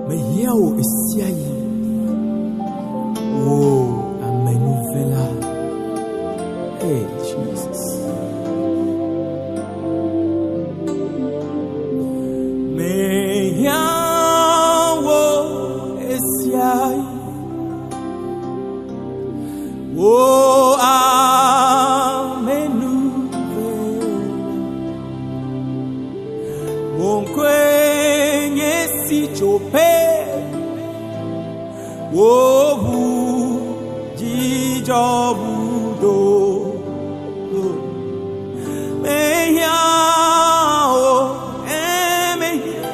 Meyao esiayi. Oh, amenuvela. Hey, Jesus. Meyao esiayi. Oh, amenuvela. Wonkwenye si chope. Wobu jijobudo. Meyao emeya.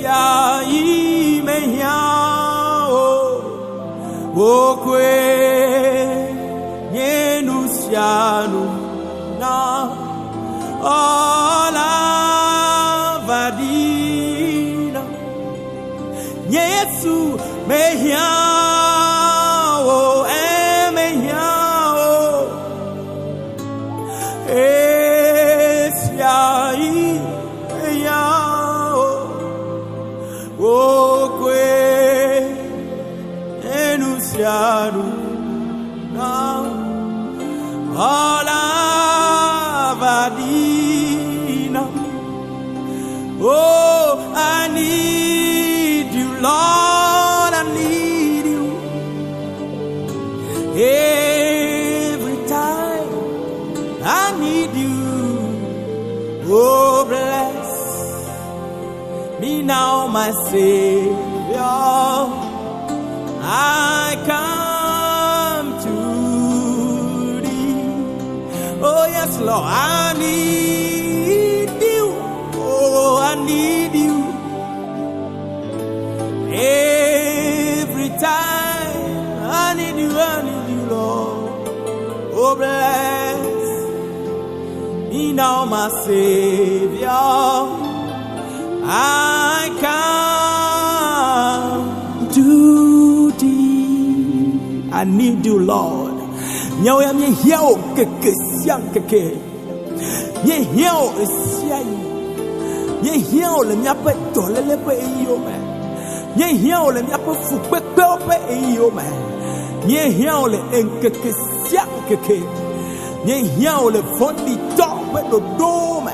Esiayi meyao. Wokwe nyenusianu na ola vadina. Yesu meyao emeyao. Esiayi meyao. Wokwe enunciado na Alavadina. Oh, I need you, Lord, I need you. Every time I need you. Oh, bless me now, my Savior. I come to thee. Oh yes, Lord, I need you. Oh, I need you. Every time I need you, Lord. Oh, bless me now, my Savior. I come to I need you, Lord. Nyao ya mye hiao keke siang keke. Mye hiao siang. Mye hiao le miape tole lepe iyo me. Mye hiao le miape fupe peope iyo me. Mye hiao le enkeke siang keke. Mye hiao le fondi tope do do me.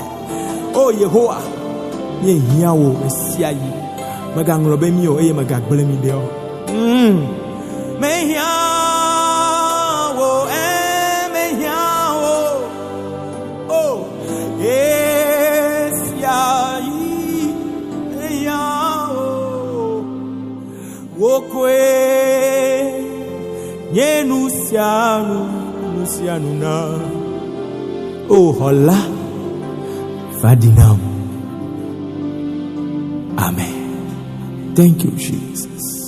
Oh Yehoah. Mye hiao siang. Magang lobe miyo eye magag bole mi deo. Meyao, emeyao. Oh, esiayi meyao. Wokwe nyenusianu na. Oh, hola vadinam. Amen. Thank you, Jesus.